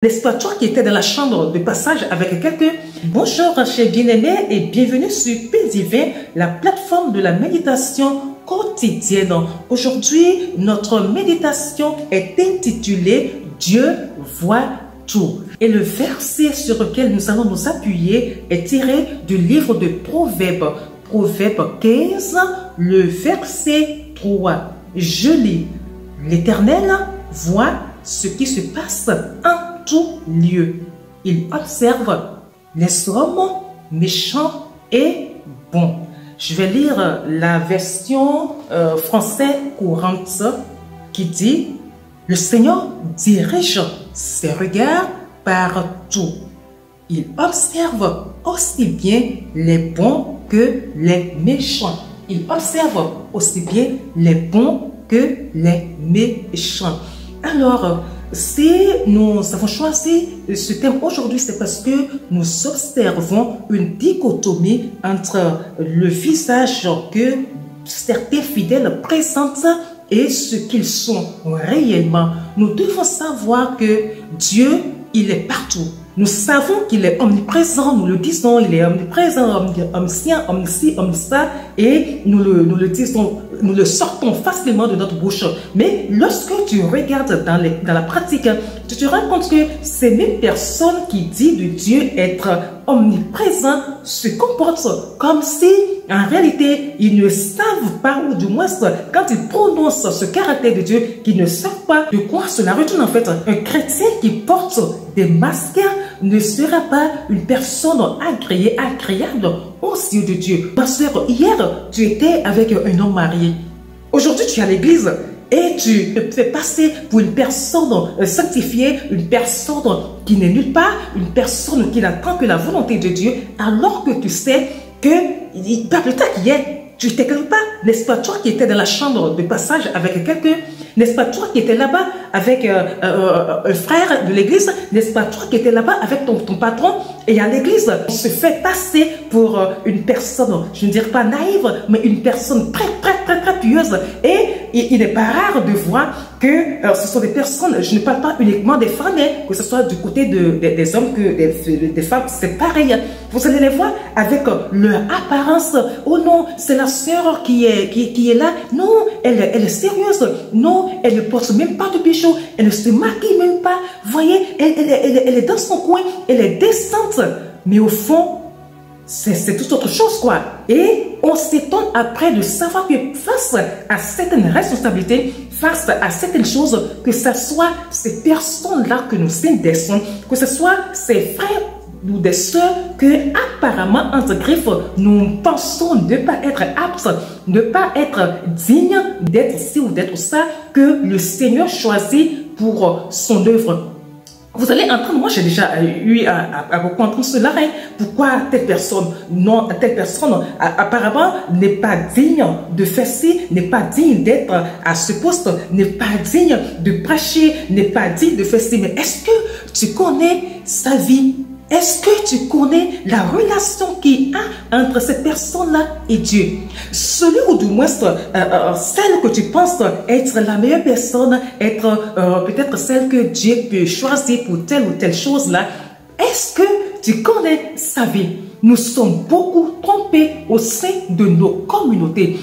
N'est-ce pas toi qui étais dans la chambre de passage avec quelqu'un? Bonjour chers bien-aimés et bienvenue sur Paix Divin, la plateforme de la méditation quotidienne. Aujourd'hui, notre méditation est intitulée « Dieu voit tout ». Et le verset sur lequel nous allons nous appuyer est tiré du livre de Proverbes, Proverbe 15, le verset 3. Je lis « L'Éternel voit ce qui se passe en tout lieu. Il observe les hommes méchants et bons. » Je vais lire la version française courante qui dit « Le Seigneur dirige ses regards partout. Il observe aussi bien les bons que les méchants. » Il observe aussi bien les bons que les méchants. Alors, si nous avons choisi ce thème aujourd'hui, c'est parce que nous observons une dichotomie entre le visage que certains fidèles présentent et ce qu'ils sont réellement. Nous devons savoir que Dieu, il est partout. Nous savons qu'il est omniprésent, nous le disons, il est omniprésent, omniscient, omnisci, omniscient, et nous le disons, nous le sortons facilement de notre bouche. Mais lorsque tu regardes dans la pratique, tu te rends compte que ces mêmes personnes qui disent de Dieu être omniprésent se comportent comme si, en réalité, ils ne savent pas, ou du moins, quand ils prononcent ce caractère de Dieu, qu'ils ne savent pas de quoi cela retourne en fait. Un chrétien qui porte des masques ne sera pas une personne agréable aux yeux de Dieu. Ma soeur, hier, tu étais avec un homme marié. Aujourd'hui, tu es à l'église et tu te fais passer pour une personne sanctifiée, une personne qui n'est nulle part, une personne qui n'attend que la volonté de Dieu, alors que tu sais que, pas plus tard qu'hier, tu étais quelque part. N'est-ce pas toi qui étais dans la chambre de passage avec quelqu'un? N'est-ce pas toi qui étais là-bas avec un frère de l'église? N'est-ce pas toi qui étais là-bas avec ton patron? Et à l'église, on se fait passer pour une personne, je ne dirais pas naïve, mais une personne très pieuse. Et il n'est pas rare de voir que ce sont des personnes, je ne parle pas uniquement des femmes, mais que ce soit du côté des hommes que des femmes, c'est pareil. Vous allez les voir avec leur apparence. Oh non, c'est la sœur qui est là. Non, elle est sérieuse. Non, elle ne porte même pas de bijoux. Elle ne se maquille même pas. Vous voyez, elle est dans son coin. Elle est décente. Mais au fond, c'est tout autre chose, quoi. Et on s'étonne après de savoir que face à certaines responsabilités, face à certaines choses, que ce soit ces personnes-là que nous indexons, que ce soit ces frères ou des sœurs que apparemment entre griffes nous pensons ne pas être aptes, ne pas être dignes d'être ci ou d'être ça, que le Seigneur choisit pour son œuvre. Vous allez entendre, moi j'ai déjà eu à beaucoup entendre cela, hein. Pourquoi telle personne, non, telle personne apparemment n'est pas digne de faire ci, n'est pas digne d'être à ce poste, n'est pas digne de prêcher, n'est pas digne de faire ci. Mais est-ce que tu connais sa vie? Est-ce que tu connais la relation qu'il y a entre cette personne-là et Dieu? Celui ou du moins celle que tu penses être la meilleure personne, être peut-être celle que Dieu peut choisir pour telle ou telle chose-là, est-ce que tu connais sa vie? Nous sommes beaucoup trompés au sein de nos communautés.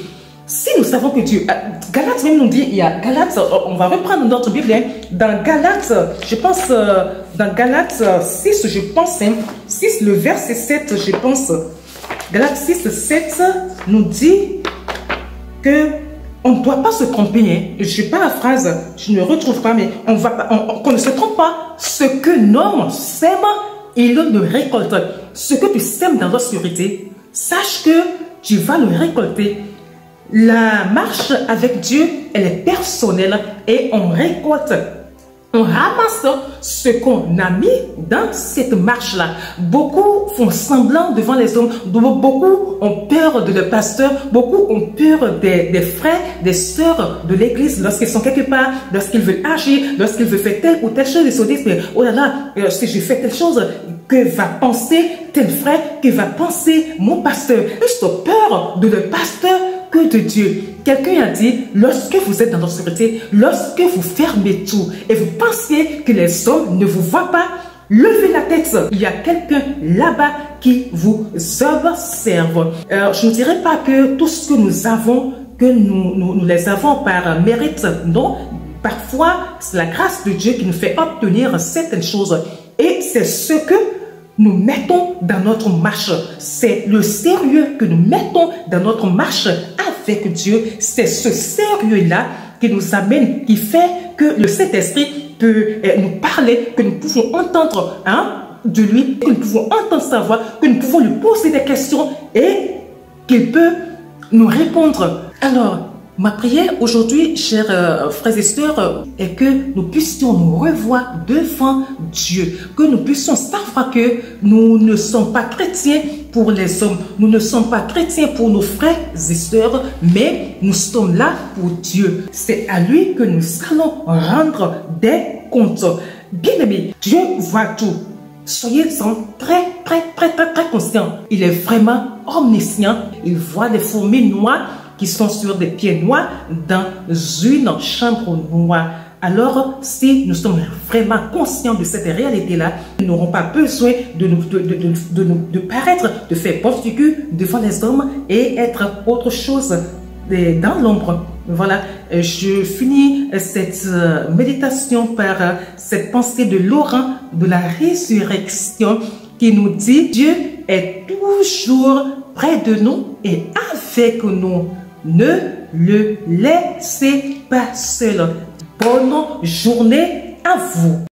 Si nous savons que Dieu, Galates même nous dit, il y a Galates, on va reprendre notre Bible, hein, dans Galates, je pense, dans Galates 6, je pense, hein, 6, le verset 7, je pense, Galates 6, 7 nous dit que on ne doit pas se tromper, hein. Je n'ai pas la phrase, je ne retrouve pas, mais qu'on ne se trompe pas, ce que l'homme sème, il le récolte. Ce que tu sèmes dans l'obscurité, sache que tu vas le récolter. La marche avec Dieu, elle est personnelle et on récolte, on ramasse ce qu'on a mis dans cette marche-là. Beaucoup font semblant devant les hommes, beaucoup ont peur de leur pasteur, beaucoup ont peur des frères, des sœurs de l'église lorsqu'ils sont quelque part, lorsqu'ils veulent agir, lorsqu'ils veulent faire telle ou telle chose. Ils se disent, mais oh là là, si je fais telle chose, que va penser tel frère, que va penser mon pasteur? Ils ont peur de leur pasteur que de Dieu. Quelqu'un a dit, lorsque vous êtes dans l'obscurité, lorsque vous fermez tout et vous pensez que les hommes ne vous voient pas, levez la tête. Il y a quelqu'un là-bas qui vous observe. Je ne dirais pas que tout ce que nous avons, que nous les avons par mérite. Non, parfois, c'est la grâce de Dieu qui nous fait obtenir certaines choses. Et c'est ce que nous mettons dans notre marche. C'est le sérieux que nous mettons dans notre marche avec Dieu. C'est ce sérieux-là qui nous amène, qui fait que le Saint-Esprit peut nous parler, que nous pouvons entendre de lui, que nous pouvons entendre sa voix, que nous pouvons lui poser des questions et qu'il peut nous répondre. Alors, ma prière aujourd'hui, chers frères et sœurs, est que nous puissions nous revoir devant Dieu, que nous puissions savoir que nous ne sommes pas chrétiens pour les hommes, nous ne sommes pas chrétiens pour nos frères et sœurs, mais nous sommes là pour Dieu. C'est à lui que nous allons rendre des comptes. Bien-aimés, Dieu voit tout. Soyez-en très conscients. Il est vraiment omniscient. Il voit les fourmis noires qui sont sur des pieds noirs dans une chambre noire. Alors, si nous sommes vraiment conscients de cette réalité-là, nous n'aurons pas besoin de paraître, de faire porte du cul devant les hommes et être autre chose dans l'ombre. Voilà, je finis cette méditation par cette pensée de Laurent de la résurrection qui nous dit: Dieu est toujours près de nous et avec nous. Ne le laissez pas seul. Bonne journée à vous.